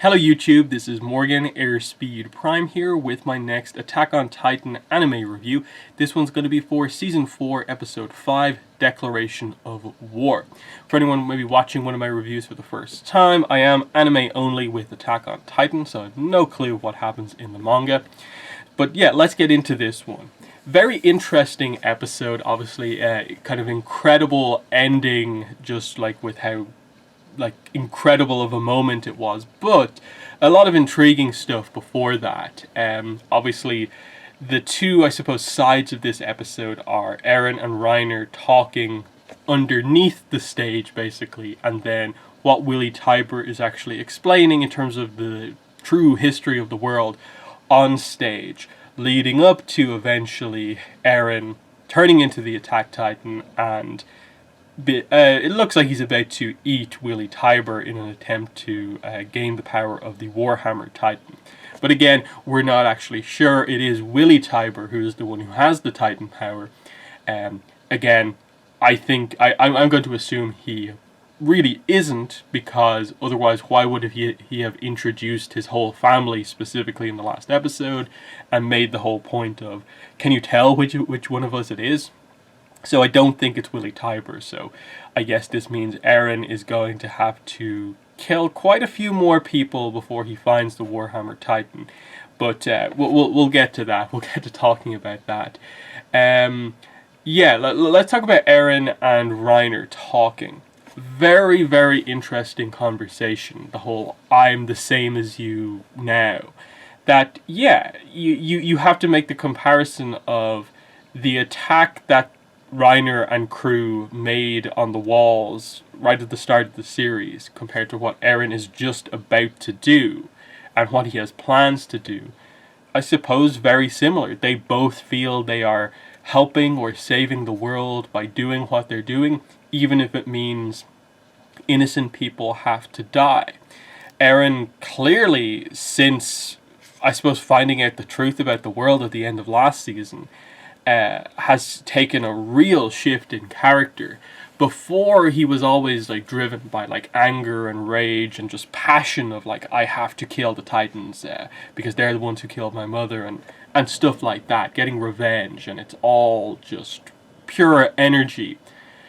Hello YouTube, this is Morgan Airspeed Prime here with my next Attack on Titan anime review. This one's going to be for Season 4, Episode 5, Declaration of War. For anyone maybe watching one of my reviews for the first time, I am anime only with Attack on Titan, so I have no clue what happens in the manga. But yeah, let's get into this one. Very interesting episode, obviously, kind of incredible ending, just like with how incredible of a moment it was, but a lot of intriguing stuff before that. Obviously, the two, I suppose, sides of this episode are Eren and Reiner talking underneath the stage, basically, and then what Willy Tybur is actually explaining in terms of the true history of the world on stage, leading up to eventually Eren turning into the Attack Titan and it looks like he's about to eat Willy Tybur in an attempt to gain the power of the Warhammer Titan. But again, we're not actually sure. It is Willy Tybur who is the one who has the Titan power. Again, I think I'm going to assume he really isn't, because otherwise why would he have introduced his whole family specifically in the last episode and made the whole point of, can you tell which one of us it is? So I don't think it's Willy Tybur, so I guess this means Eren is going to have to kill quite a few more people before he finds the Warhammer Titan. But we'll get to that. We'll get to talking about that. Yeah, let's talk about Eren and Reiner talking. Very, very interesting conversation. The whole "I'm the same as you now." That, yeah, you have to make the comparison of the attack that Reiner and crew made on the walls right at the start of the series compared to what Eren is just about to do and what he has plans to do. I suppose very similar. They both feel they are helping or saving the world by doing what they're doing, even if it means innocent people have to die. Eren clearly, since I suppose finding out the truth about the world at the end of last season, has taken a real shift in character. Before, he was always driven by anger and rage and just passion of I have to kill the Titans because they're the ones who killed my mother and stuff like that, getting revenge, and it's all just pure energy.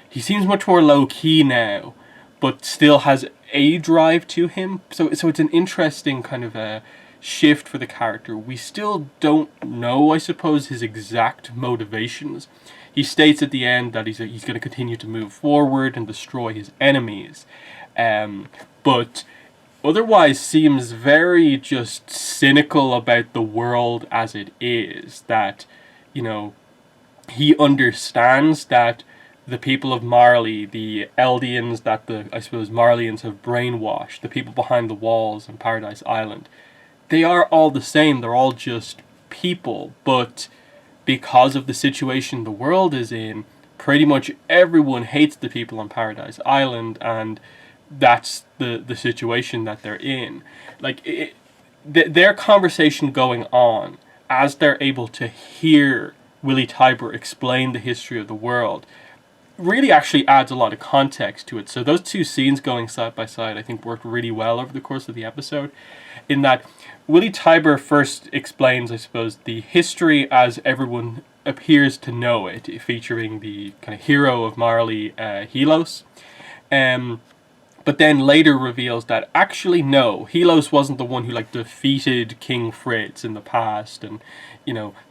He seems much more low-key now, but still has a drive to him, so it's an interesting kind of a shift for the character. We still don't know, I suppose, his exact motivations. He states at the end that he's going to continue to move forward and destroy his enemies, but otherwise seems very just cynical about the world as it is. That, he understands that the people of Marley, the Eldians that I suppose Marleyans have brainwashed, the people behind the walls in Paradise Island, they are all the same. They're all just people, but because of the situation the world is in, pretty much everyone hates the people on Paradise Island, and that's the situation that they're in. Their conversation going on as they're able to hear Willy Tybur explain the history of the world really actually adds a lot of context to it. So those two scenes going side by side, I think, worked really well over the course of the episode, in that Willy Tybur first explains, I suppose, the history as everyone appears to know it, featuring the kind of hero of Marley, Helos. But then later reveals that actually no, Helos wasn't the one who defeated King Fritz in the past, and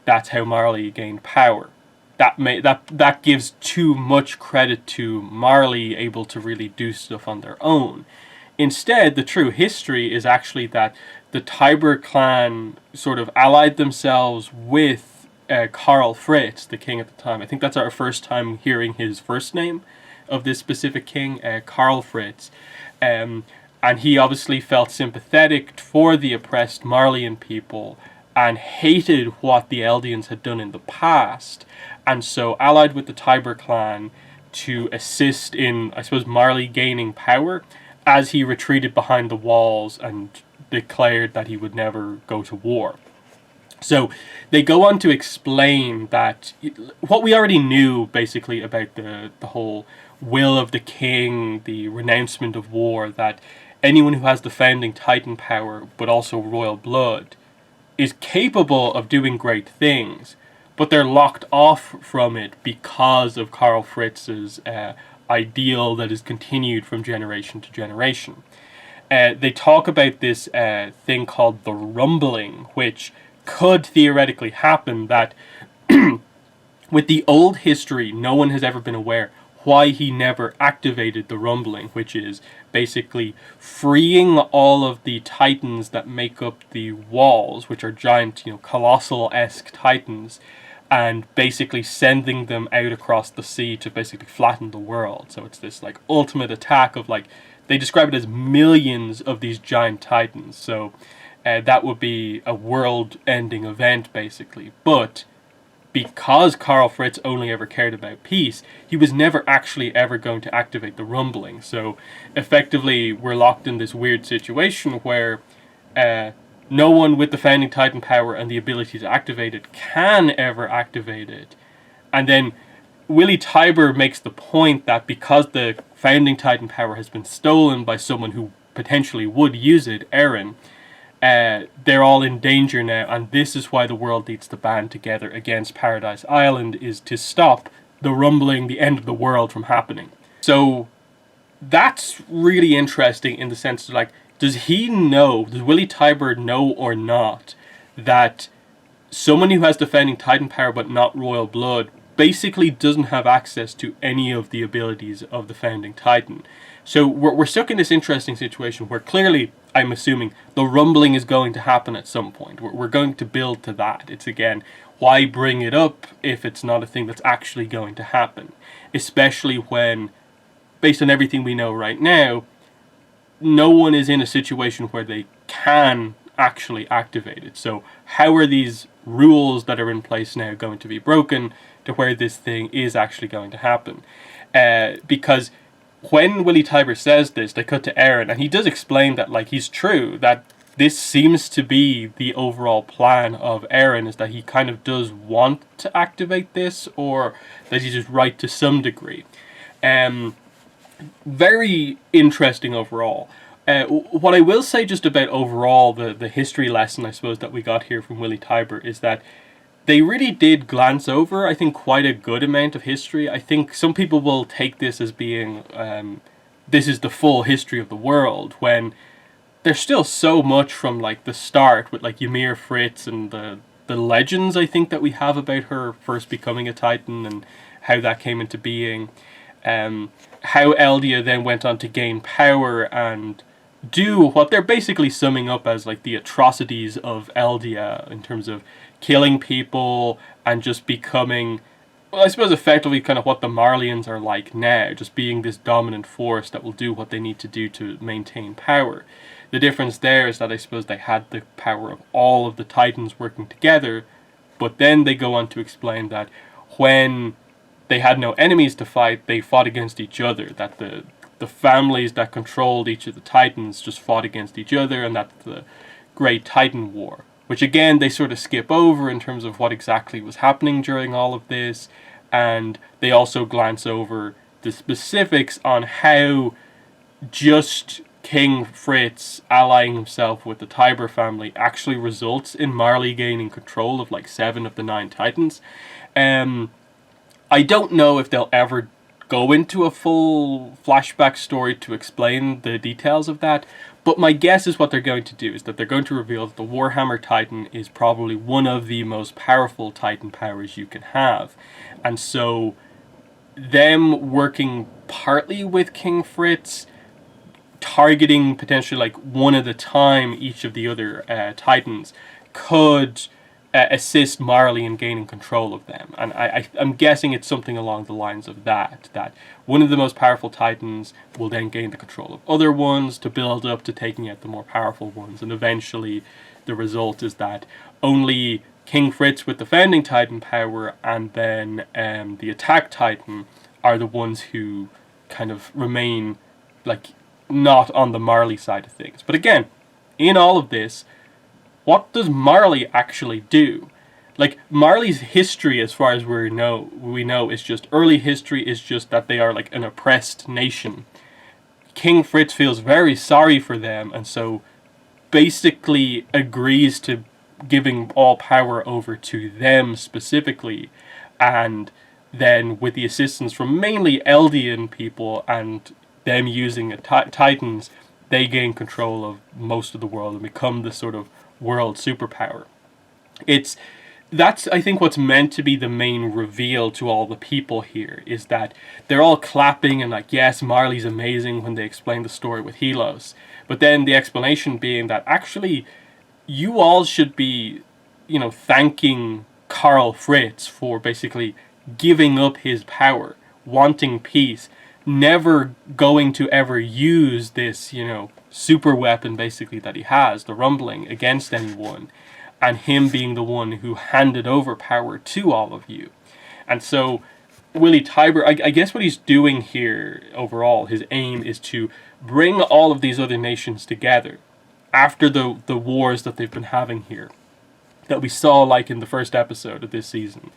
that's how Marley gained power. That gives too much credit to Marley able to really do stuff on their own. Instead, the true history is actually that the Tybur clan sort of allied themselves with Karl Fritz, the king at the time. I think that's our first time hearing his first name of this specific king, Karl Fritz. And he obviously felt sympathetic for the oppressed Marleyan people and hated what the Eldians had done in the past, and so allied with the Tybur clan to assist in, I suppose, Marley gaining power as he retreated behind the walls and declared that he would never go to war. So they go on to explain that what we already knew basically about the whole will of the king, the renouncement of war, that anyone who has the founding Titan power, but also royal blood, is capable of doing great things, but they're locked off from it because of Karl Fritz's ideal that is continued from generation to generation. They talk about this thing called the rumbling, which could theoretically happen, that with the old history, no one has ever been aware why he never activated the rumbling, which is basically freeing all of the titans that make up the walls, which are giant, colossal-esque titans, and basically sending them out across the sea to basically flatten the world. So it's this like ultimate attack of like, they describe it as millions of these giant titans. So that would be a world-ending event basically. But because Karl Fritz only ever cared about peace, he was never actually ever going to activate the rumbling. So effectively, we're locked in this weird situation where no one with the founding Titan power and the ability to activate it can ever activate it. And then Willie Tybur makes the point that because the founding Titan power has been stolen by someone who potentially would use it, Eren, they're all in danger now, and this is why the world needs to band together against Paradise Island, is to stop the rumbling, the end of the world from happening. So that's really interesting in the sense of like, does Willie Tybur know or not that someone who has defending Titan power but not royal blood basically doesn't have access to any of the abilities of the founding Titan? So we're stuck in this interesting situation where clearly, I'm assuming, the rumbling is going to happen at some point. We're going to build to that. It's again, why bring it up if it's not a thing that's actually going to happen? Especially when, based on everything we know right now, no one is in a situation where they can actually activate it. So how are these rules that are in place now going to be broken to where this thing is actually going to happen? Because when Willie Tybur says this, they cut to Eren, and he does explain that, like, he's true, that this seems to be the overall plan of Eren, is that he kind of does want to activate this, or that he's just right to some degree. Very interesting overall. What I will say just about overall the history lesson, I suppose, that we got here from Willie Tybur is that they really did glance over, I think, quite a good amount of history. I think some people will take this as being, this is the full history of the world, when there's still so much from, like, the start with, like, Ymir Fritz and the legends, I think, that we have about her first becoming a Titan and how that came into being. How Eldia then went on to gain power and do what they're basically summing up as like the atrocities of Eldia in terms of killing people and just becoming, well, I suppose effectively kind of what the Marleyans are like now, just being this dominant force that will do what they need to do to maintain power. The difference there is that I suppose they had the power of all of the Titans working together, but then they go on to explain that when they had no enemies to fight, they fought against each other, that the families that controlled each of the Titans just fought against each other, and that's the Great Titan War, which again they sort of skip over in terms of what exactly was happening during all of this, and they also glance over the specifics on how just King Fritz allying himself with the Tybur family actually results in Marley gaining control of like 7 of the 9 Titans. I don't know if they'll ever go into a full flashback story to explain the details of that, but my guess is what they're going to do is that they're going to reveal that the Warhammer Titan is probably one of the most powerful Titan powers you can have. And so them working partly with King Fritz, targeting potentially like one at a time each of the other Titans, could assist Marley in gaining control of them. And I'm guessing it's something along the lines of that one of the most powerful Titans will then gain the control of other ones to build up to taking out the more powerful ones, and eventually the result is that only King Fritz with the founding Titan power and then the attack Titan are the ones who kind of remain like not on the Marley side of things. But again, in all of this, what does Marley actually do? Like, Marley's history, as far as we know, is just, early history is just that they are like an oppressed nation. King Fritz feels very sorry for them, and so basically agrees to giving all power over to them specifically, and then with the assistance from mainly Eldian people and them using Titans, they gain control of most of the world and become the sort of world superpower. That's I think what's meant to be the main reveal to all the people here, is that they're all clapping and like, yes, Marley's amazing when they explain the story with Helos, but then the explanation being that actually you all should be, thanking Karl Fritz for basically giving up his power, wanting peace, never going to ever use this, super weapon basically that he has, the rumbling, against anyone, and him being the one who handed over power to all of you. And so Willie Tybur, I guess what he's doing here overall, his aim is to bring all of these other nations together after the wars that they've been having here, that we saw like in the first episode of this season.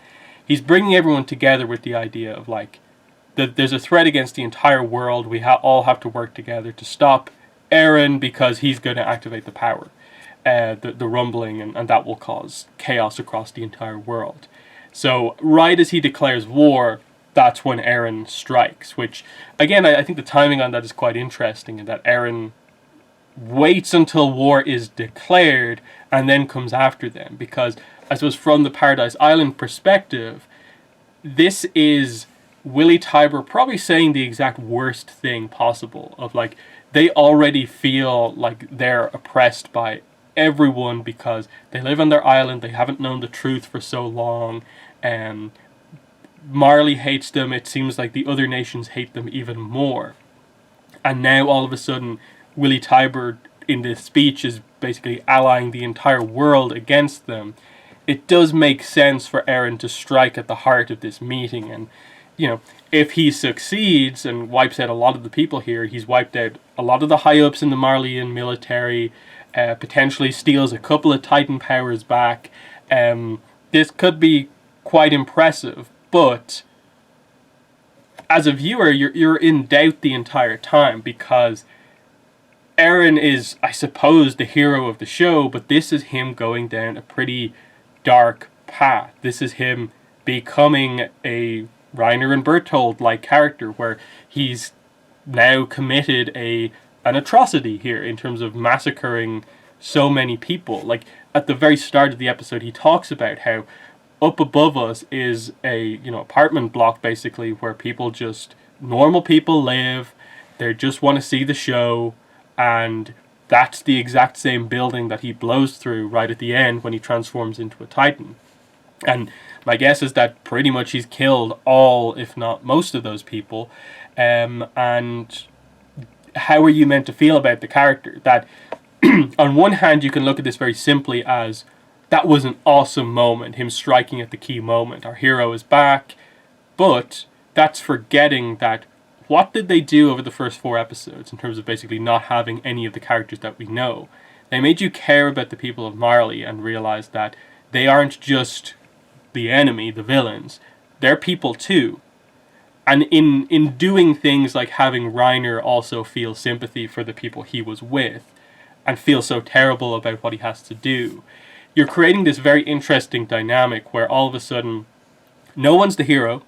He's bringing everyone together with the idea of like, that there's a threat against the entire world. We all have to work together to stop Eren because he's going to activate the power, the rumbling, and that will cause chaos across the entire world. So right as he declares war, that's when Eren strikes, which again, I think the timing on that is quite interesting, in that Eren waits until war is declared and then comes after them, because I suppose from the Paradise Island perspective, this is Willie Tybur probably saying the exact worst thing possible, of like, they already feel like they're oppressed by everyone because they live on their island, they haven't known the truth for so long, and Marley hates them. It seems like the other nations hate them even more. And now all of a sudden, Willie Tybur in this speech is basically allying the entire world against them. It does make sense for Eren to strike at the heart of this meeting, and if he succeeds and wipes out a lot of the people here, he's wiped out a lot of the high-ups in the Marleyan military, potentially steals a couple of Titan powers back. This could be quite impressive, but as a viewer, you're in doubt the entire time, because Eren is, I suppose, the hero of the show, but this is him going down a pretty dark path. This is him becoming a Reiner and Bertholdt-like character, where he's now committed an atrocity here in terms of massacring so many people. Like, at the very start of the episode, he talks about how up above us is a apartment block basically, where normal people live. They just want to see the show, and that's the exact same building that he blows through right at the end when he transforms into a Titan. And my guess is that pretty much he's killed all, if not most of those people. And how are you meant to feel about the character? That on one hand, you can look at this very simply as, that was an awesome moment, him striking at the key moment. Our hero is back. But that's forgetting that, what did they do over the first 4 episodes in terms of basically not having any of the characters that we know? They made you care about the people of Marley and realize that they aren't just the enemy, the villains. They're people too. And in doing things like having Reiner also feel sympathy for the people he was with and feel so terrible about what he has to do, you're creating this very interesting dynamic where all of a sudden no one's the hero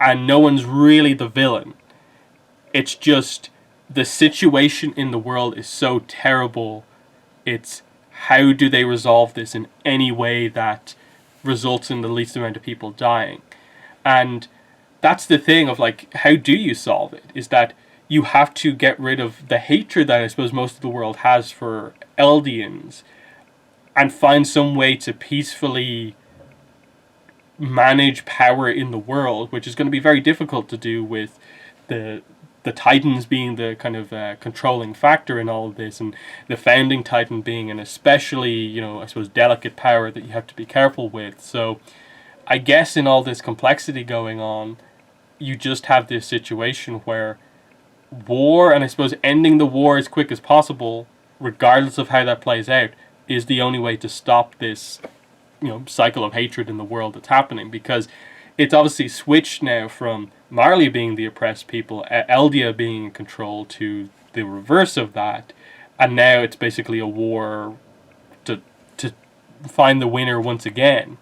and no one's really the villain. It's just the situation in the world is so terrible. It's how do they resolve this in any way that results in the least amount of people dying? And that's the thing of like, how do you solve it? Is that you have to get rid of the hatred that I suppose most of the world has for Eldians, and find some way to peacefully manage power in the world, which is going to be very difficult to do with the Titans being the kind of controlling factor in all of this, and the founding Titan being an especially, I suppose, delicate power that you have to be careful with. So I guess in all this complexity going on, you just have this situation where war, and I suppose ending the war as quick as possible, regardless of how that plays out, is the only way to stop this cycle of hatred in the world that's happening, because it's obviously switched now from Marley being the oppressed people, Eldia being in control, to the reverse of that, and now it's basically a war to find the winner once again.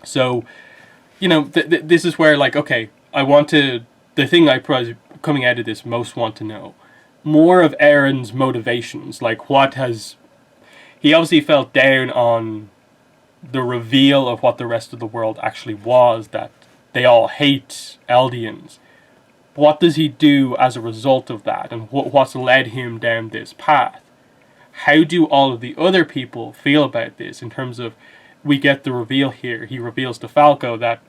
So, this is where, like, okay, the thing I probably coming out of this most want to know more of Aaron's motivations. Like, he obviously felt down on the reveal of what the rest of the world actually was, that they all hate Eldians. What does he do as a result of that, and what's led him down this path? How do all of the other people feel about this, in terms of, we get the reveal here. He reveals to Falco that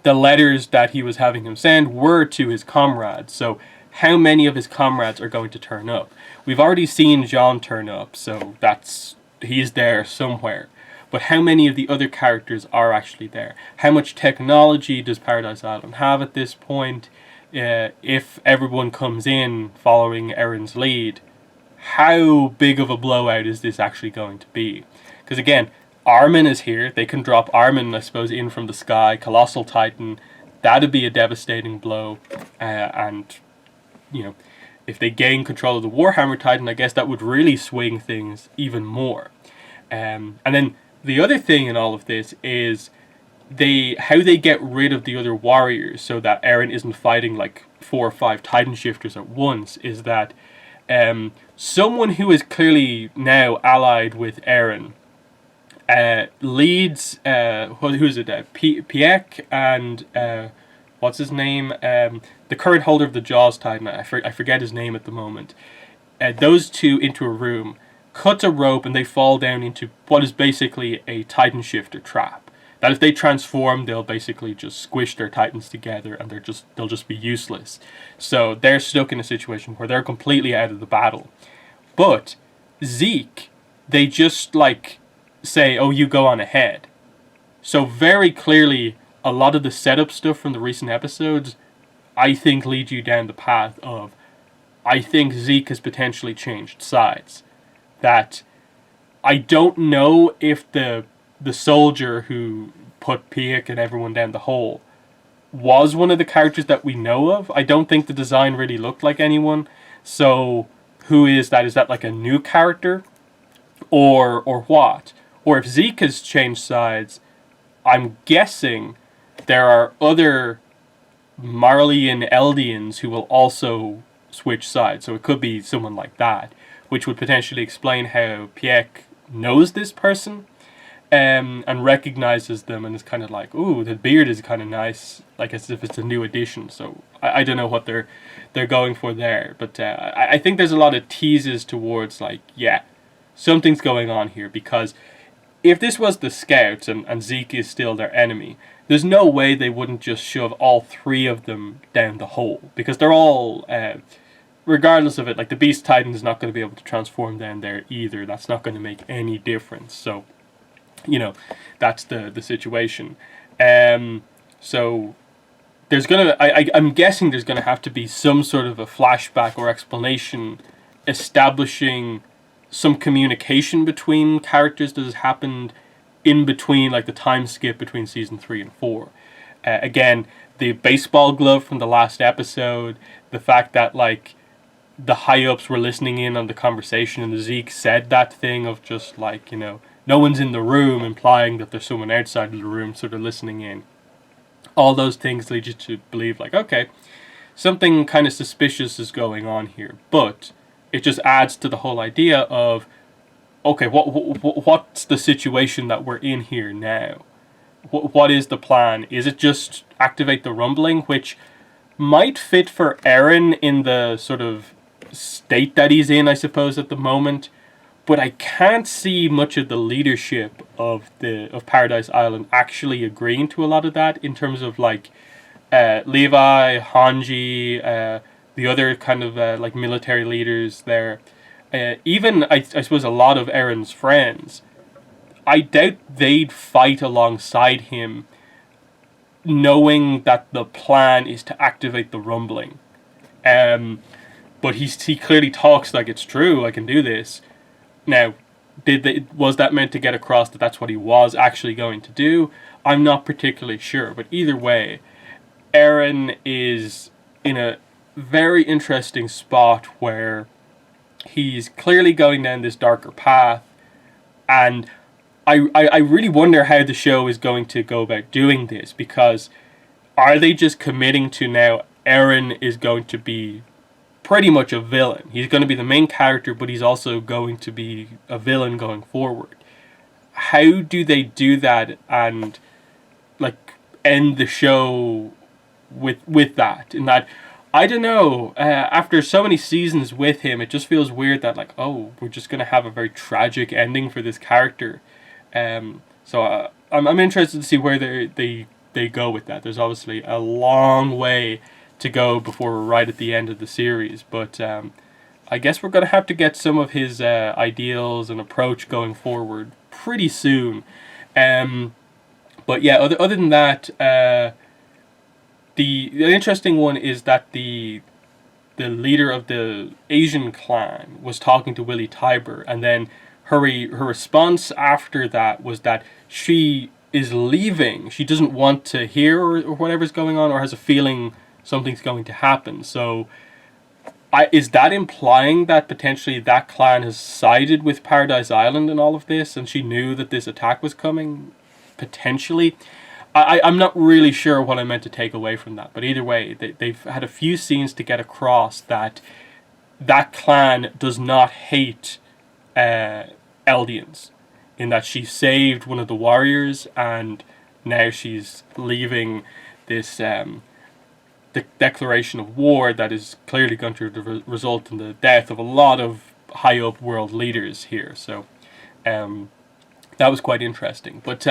the letters that he was having him send were to his comrades. So how many of his comrades are going to turn up? We've already seen Jean turn up, so he's there somewhere. But how many of the other characters are actually there? How much technology does Paradise Island have at this point? If everyone comes in following Eren's lead, how big of a blowout is this actually going to be? Because again, Armin is here. They can drop Armin, I suppose, in from the sky. Colossal Titan. That'd be a devastating blow. And, if they gain control of the Warhammer Titan, I guess that would really swing things even more. And then the other thing in all of this is how they get rid of the other warriors so that Eren isn't fighting like 4 or 5 Titan shifters at once, is that someone who is clearly now allied with Eren leads, who's it, Pieck and what's his name, the current holder of the Jaws Titan, I forget his name at the moment, those two into a room, cuts a rope, and they fall down into what is basically a Titan shifter trap. That if they transform, they'll basically just squish their Titans together, and they'll just be useless. So they're stuck in a situation where they're completely out of the battle. But Zeke, they just say, "Oh, you go on ahead." So very clearly, a lot of the setup stuff from the recent episodes, I think, lead you down the path of, I think Zeke has potentially changed sides. That I don't know if the soldier who put Pieck and everyone down the hole was one of the characters that we know of. I don't think the design really looked like anyone. So who is that? Is that like a new character? Or what? Or if Zeke has changed sides, I'm guessing there are other Marleyan Eldians who will also switch sides. So it could be someone like that, which would potentially explain how Pieck knows this person and recognizes them and is kind of like, ooh, the beard is kind of nice, like as if it's a new addition. So I don't know what they're going for there, but I think there's a lot of teases towards something's going on here, because if this was the Scouts and Zeke is still their enemy, there's no way they wouldn't just shove all 3 of them down the hole, because they're all, regardless of it, like the Beast Titan is not going to be able to transform down there either. That's not going to make any difference. So, that's the situation. So there's I'm guessing there's gonna have to be some sort of a flashback or explanation establishing some communication between characters that has happened in between, like the time skip between season 3 and 4. Again, the baseball glove from the last episode, the fact that the high-ups were listening in on the conversation and Zeke said that thing of just no one's in the room, implying that there's someone outside of the room sort of listening in. All those things lead you to believe, okay, something kind of suspicious is going on here. But it just adds to the whole idea of, okay, what's the situation that we're in here now? What is the plan? Is it just activate the rumbling, which might fit for Eren in the sort of state that he's in, I suppose, at the moment? But I can't see much of the leadership of Paradise Island actually agreeing to a lot of that, in terms of Levi, Hanji, the other kind of military leaders there. Even I suppose a lot of Eren's friends. I doubt they'd fight alongside him, knowing that the plan is to activate the rumbling. But he clearly talks like it's true. I can do this. Now, was that meant to get across that that's what he was actually going to do? I'm not particularly sure, but either way, Eren is in a very interesting spot where he's clearly going down this darker path, and I really wonder how the show is going to go about doing this, because are they just committing to now Eren is going to be pretty much a villain? He's going to be the main character, but he's also going to be a villain going forward. How do they do that and like end the show with that? In that, I don't know. After so many seasons with him, it just feels weird that like, oh, we're just gonna have a very tragic ending for this character. I'm interested to see where they go with that. There's obviously a long way to go before we're right at the end of the series, but I guess we're gonna have to get some of his ideals and approach going forward pretty soon. But yeah, other than that, the interesting one is that the leader of the Asian clan was talking to Willie Tybur, and then her response after that was that she is leaving. She doesn't want to hear or whatever's going on, or has a feeling something's going to happen. So, is that implying that potentially that clan has sided with Paradise Island in all of this, and she knew that this attack was coming? Potentially. I'm not really sure what I meant to take away from that, but either way, they've had a few scenes to get across that that clan does not hate Eldians, in that she saved one of the warriors, and now she's leaving this the declaration of war that is clearly going to result in the death of a lot of high up world leaders here. So that was quite interesting. But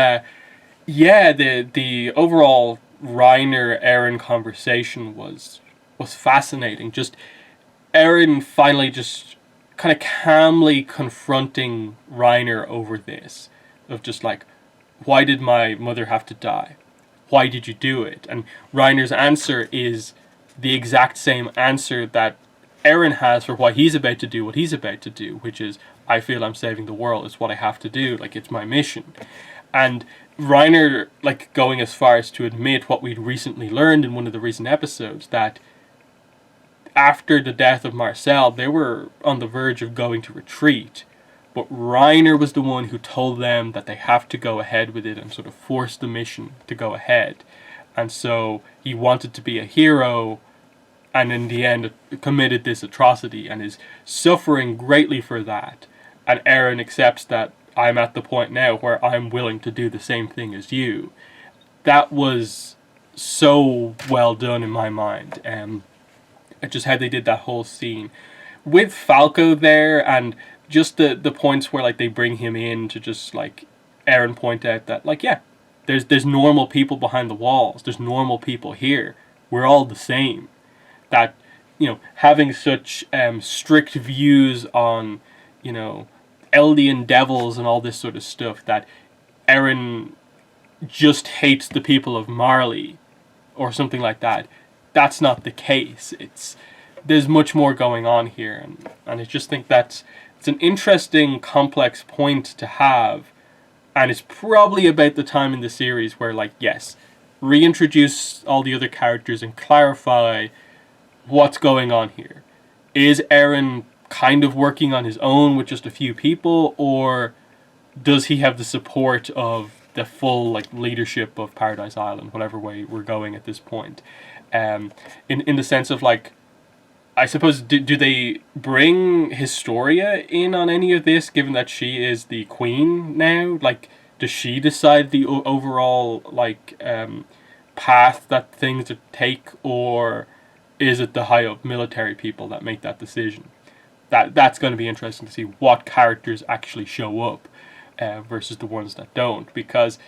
yeah, the overall Reiner Eren conversation was fascinating. Just Eren finally just kind of calmly confronting Reiner over this, of just like, why did my mother have to die? Why did you do it? And Reiner's answer is the exact same answer that Eren has for why he's about to do what he's about to do, which is, I feel I'm saving the world. It's what I have to do. Like, it's my mission. And Reiner, like, going as far as to admit what we'd recently learned in one of the recent episodes, that after the death of Marcel, they were on the verge of going to retreat. But Reiner was the one who told them that they have to go ahead with it and sort of force the mission to go ahead. And so he wanted to be a hero, and in the end committed this atrocity and is suffering greatly for that. And Eren accepts that I'm at the point now where I'm willing to do the same thing as you. That was so well done in my mind. Just how they did that whole scene with Falco there, and just the points where like they bring him in to just like Eren point out that like, yeah, there's normal people behind the walls. There's normal people here. We're all the same. That, you know, having such strict views on, you know, Eldian devils and all this sort of stuff, that Eren just hates the people of Marley or something like that. That's not the case. There's much more going on here, and I just think it's an interesting, complex point to have, and it's probably about the time in the series where, like, yes, reintroduce all the other characters and clarify what's going on here. Is Eren kind of working on his own with just a few people, or does he have the support of the full like leadership of Paradise Island, whatever way we're going at this point? In the sense of like, I suppose, do they bring Historia in on any of this, given that she is the queen now? Like, does she decide the overall like path that things take, or is it the high up military people that make that decision? That's going to be interesting to see what characters actually show up versus the ones that don't, because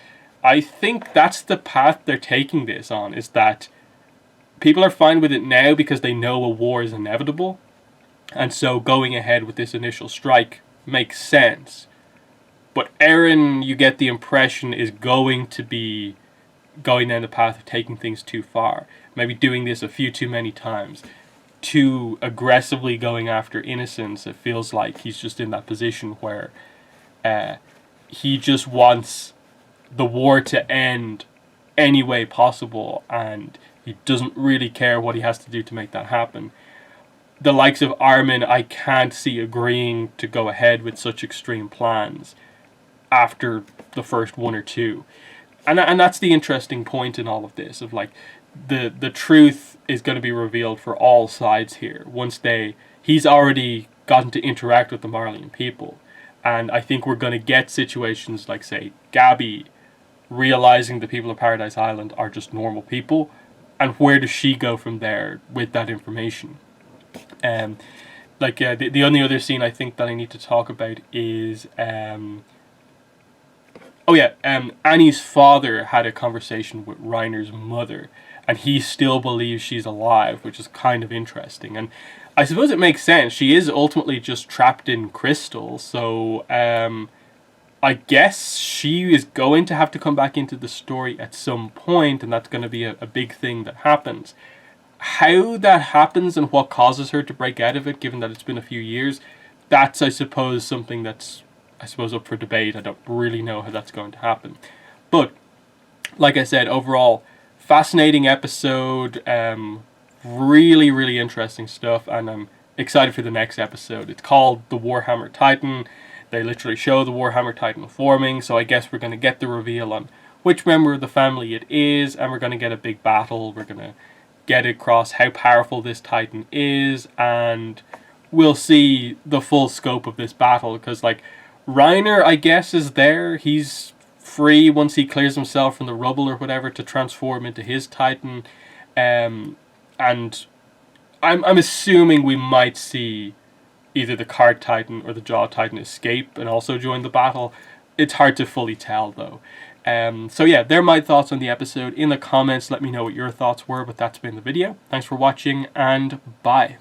I think that's the path they're taking this on, is that people are fine with it now because they know a war is inevitable, and so going ahead with this initial strike makes sense. But Eren, you get the impression, is going to be going down the path of taking things too far, maybe doing this a few too many times, too aggressively going after innocents. It feels like he's just in that position where he just wants the war to end any way possible, and He doesn't really care what he has to do to make that happen. The likes of Armin, I can't see agreeing to go ahead with such extreme plans after the first one or two. And that's the interesting point in all of this, of like the truth is going to be revealed for all sides here once he's already gotten to interact with the Marleyan people. And I think we're going to get situations like, say, Gabby realizing the people of Paradise Island are just normal people, and where does she go from there with that information? The only other scene I think that I need to talk about is Annie's father had a conversation with Reiner's mother, and he still believes she's alive, which is kind of interesting. And I suppose it makes sense. She is ultimately just trapped in crystal, so I guess she is going to have to come back into the story at some point, and that's going to be a big thing that happens. How that happens and what causes her to break out of it, given that it's been a few years, that's, I suppose, something that's, up for debate. I don't really know how that's going to happen. But, like I said, overall, fascinating episode, really, really interesting stuff, and I'm excited for the next episode. It's called The Warhammer Titan. They literally show the Warhammer Titan forming, so I guess we're going to get the reveal on which member of the family it is, and we're going to get a big battle. We're going to get across how powerful this Titan is, and we'll see the full scope of this battle, because, like, Reiner, I guess, is there. He's free once he clears himself from the rubble or whatever to transform into his Titan. And I'm assuming we might see either the Card Titan or the Jaw Titan escape and also join the battle. It's hard to fully tell, though. So yeah, they're my thoughts on the episode. In the comments, let me know what your thoughts were, but that's been the video. Thanks for watching, and bye.